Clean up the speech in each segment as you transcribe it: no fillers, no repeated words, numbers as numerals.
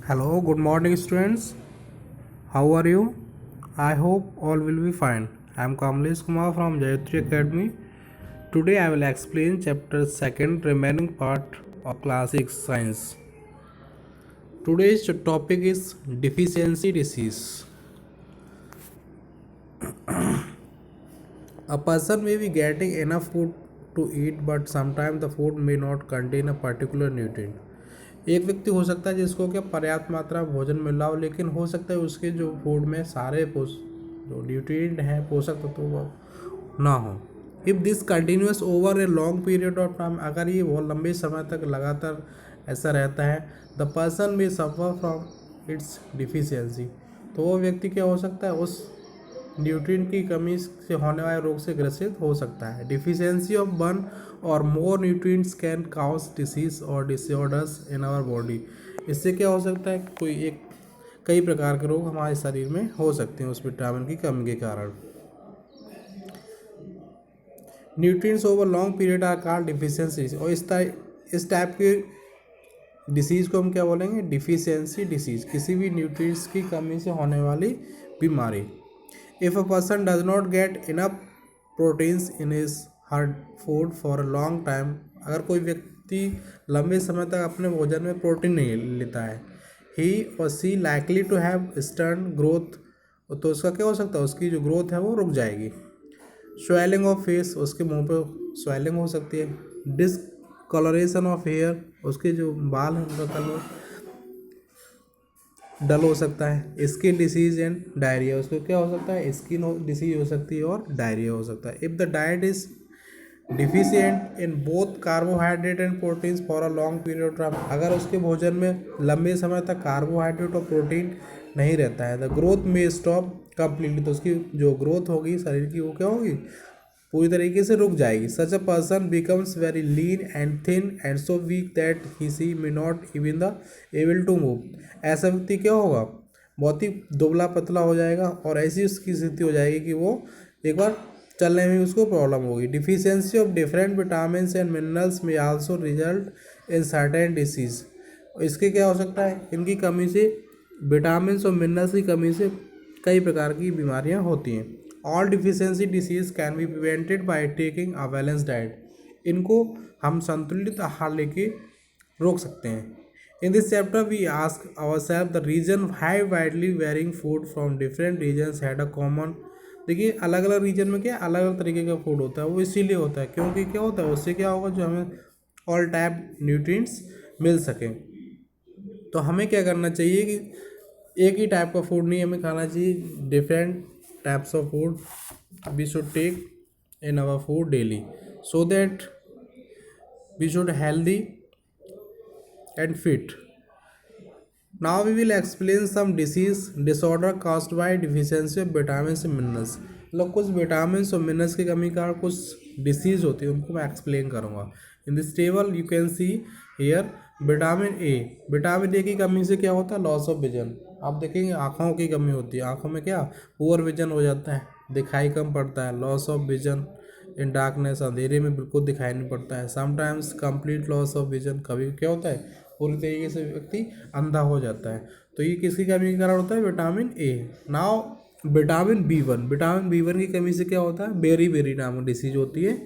Hello, good morning, students. How are you? I hope all will be fine. I am Kamlesh Kumar from Jayatri Academy. Today I will explain chapter 2nd remaining part of class 6 science. Today's topic is deficiency disease. A person may be getting enough food to eat but sometimes the food may not contain a particular nutrient. एक व्यक्ति हो सकता है जिसको क्या पर्याप्त मात्रा में भोजन मिल रहा हो, लेकिन हो सकता है उसके जो फूड में सारे जो न्यूट्रिएंट हैं पोषक तत्व वो ना हो। If this continuous over a long period of time, अगर ये बहुत लंबे समय तक लगातार ऐसा रहता है, द पर्सन में सफ़र फ्रॉम इट्स डिफिशियंसी, तो वो व्यक्ति क्या हो सकता है उस न्यूट्रिएंट की कमी से होने वाले रोग से ग्रसित हो सकता है। डिफिशियंसी ऑफ वन और मोर न्यूट्रिएंट्स कैन काउज डिसीज और डिसऑर्डर्स इन आवर बॉडी। इससे क्या हो सकता है कई प्रकार के रोग हमारे शरीर में हो सकते हैं उस विटामिन की कमी के कारण। Nutrients over long period are called deficiency, और इस टाइप के डिसीज़ को हम क्या बोलेंगे, डिफिशियंसी डिसीज़, किसी भी न्यूट्रिएंट्स की कमी से होने वाली बीमारी। If a person does not get enough proteins in his her food for a long time, अगर कोई व्यक्ति लंबे समय तक अपने भोजन में प्रोटीन नहीं लेता है, he or she likely to have stunt growth, तो उसका क्या हो सकता है, उसकी जो ग्रोथ है वो रुक जाएगी। स्वेलिंग ऑफ फेस, उसके मुंह पे स्वेलिंग हो सकती है। डिसकलरेशन ऑफ हेयर, उसके जो बाल हैं उनका कलर डल हो सकता है। स्किन डिसीज एंड डायरिया, उसको क्या हो सकता है, स्किन डिसीज हो सकती है और डायरिया हो सकता है। If the diet is deficient in both carbohydrate and proteins for a long period of time, अगर उसके भोजन में लंबे समय तक कार्बोहाइड्रेट और प्रोटीन नहीं रहता है, द ग्रोथ में स्टॉप कम्प्लीटली, तो उसकी जो ग्रोथ होगी शरीर की वो क्या होगी, पूरी तरीके से रुक जाएगी। Such a person becomes very lean and thin and so weak that he see may not even the able to move, ऐसा व्यक्ति क्या होगा, बहुत ही दुबला पतला हो जाएगा और ऐसी उसकी स्थिति हो जाएगी कि वो एक बार चलने में उसको प्रॉब्लम होगी। Deficiency of different vitamin and minerals में also result in certain disease, इसके क्या हो सकता है, इनकी कमी से, विटामिन और मिनरल्स की कमी से कई प्रकार की बीमारियां होती हैं। All deficiency disease can be prevented by taking a balance diet, इनको हम संतुलित आहार लेके रोक सकते हैं। In this chapter we ask ourselves the reason why widely varying food from different regions had a common, देखिए अलग अलग रीजन में क्या अलग अलग तरीके का फूड होता है, वो इसीलिए होता है क्योंकि क्या होता है उससे क्या होगा, जो हमें ऑल टाइप न्यूट्रिएंट्स मिल सकें। तो हमें क्या करना चाहिए कि एक ही टाइप का फूड नहीं हमें खाना चाहिए, different types of food we should take in our food daily, so that we should healthy and fit. Now we will explain some disease disorder caused by deficiency of vitamin and minerals, मतलब कुछ vitamin और minerals की कमी का कुछ disease होती है उनको मैं एक्सप्लेन करूँगा। In this table you can see here vitamin A, vitamin A की कमी से क्या होता है, लॉस ऑफ विजन, आप देखेंगे आँखों की कमी होती है, आँखों में क्या पुअर विजन हो जाता है, दिखाई कम पड़ता है, loss of vision in darkness, अंधेरे में बिल्कुल दिखाई नहीं पड़ता है। Sometimes complete loss of vision, कभी क्या होता है पूरी तरीके से व्यक्ति अंधा हो जाता है, तो ये किसकी कमी के कारण होता है, vitamin A. Now vitamin B one, vitamin B one की कमी से क्या होता है, बेरी बेरी नामक डिसीज होती है।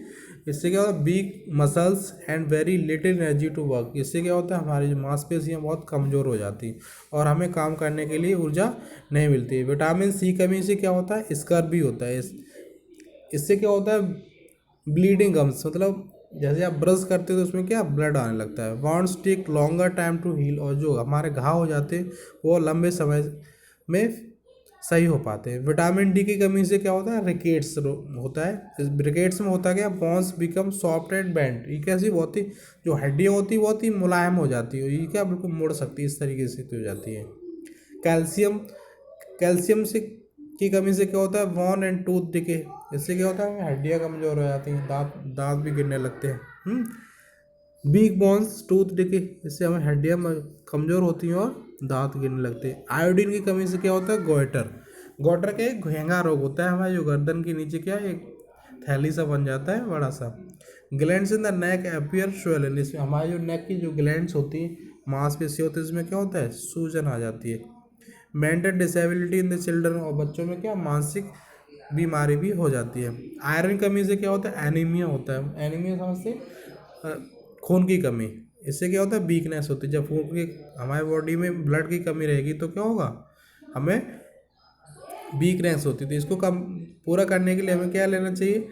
इससे क्या होता है, weak muscles and very little energy to work, इससे क्या होता है हमारी जो मांसपेशियाँ बहुत कमज़ोर हो जाती हैं और हमें काम करने के लिए ऊर्जा नहीं मिलती है। विटामिन सी कमी से क्या होता है, स्कर भी होता है, इससे क्या होता है, ब्लीडिंग गम्स, मतलब जैसे आप ब्रश करते हो तो उसमें क्या ब्लड आने लगता है। Wounds take longer time to heal, और जो हमारे घाव हो जाते हैं वो लंबे समय में सही हो पाते हैं। विटामिन डी की कमी से क्या होता है, रिकेट्स होता है, इस रिकेट्स में होता है क्या, bones become soft and bend, ये कैसी बहुत ही जो हड्डियाँ होती है बहुत ही मुलायम हो जाती है, ये क्या बिल्कुल मुड़ सकती है, इस तरीके से हो जाती है। कैल्शियम, कैल्शियम से की कमी से क्या होता है, बोन एंड टूथ डिके, इससे क्या होता है हड्डियाँ कमजोर हो जाती हैं, दांत दांत भी गिरने लगते हैं। वीक बोन्स टूथ डिके, इससे हमें हड्डियाँ कमज़ोर होती हैं और दांत गिरने लगते हैं। आयोडीन की कमी से क्या होता है, गोइटर, गोइटर क्या एक घेंगा रोग होता है, हमारे जो गर्दन के नीचे क्या एक थैली सा बन जाता है बड़ा सा। Glands in the neck appear swollen, इसमें हमारे जो नेक की जो ग्लैंड्स होती हैं मांसपेशी होती है इसमें क्या होता है, सूजन आ जाती है। Mental disability in the children, और बच्चों में क्या मानसिक बीमारी भी हो जाती है। आयरन कमी से क्या होता है, एनीमिया होता है। एनीमिया समझते अ, खून की कमी, इससे क्या होता है, वीकनेस होती है। जब खून की हमारे बॉडी में ब्लड की कमी रहेगी तो क्या होगा, हमें वीकनेस होती थी। इसको कम पूरा करने के लिए हमें क्या लेना चाहिए,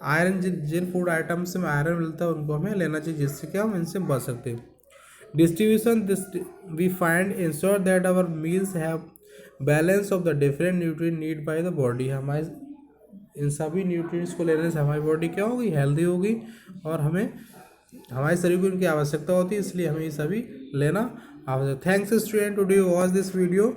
आयरन, जिन जिन फूड आइटम्स में आयरन मिलता है उनको हमें लेना चाहिए, जिससे क्या हम इनसे बच सकते हैं। Distribution this we find ensure that our meals have balance of the different nutrient need by the body. हमारे इन सभी न्यूट्रिएंट्स को लेने से हमारी बॉडी क्या होगी, हेल्दी होगी, और हमें हमारे शरीर को इनकी आवश्यकता होती है, इसलिए हमें ये सभी लेना आवश्यक। Thanks student, to do watch this video.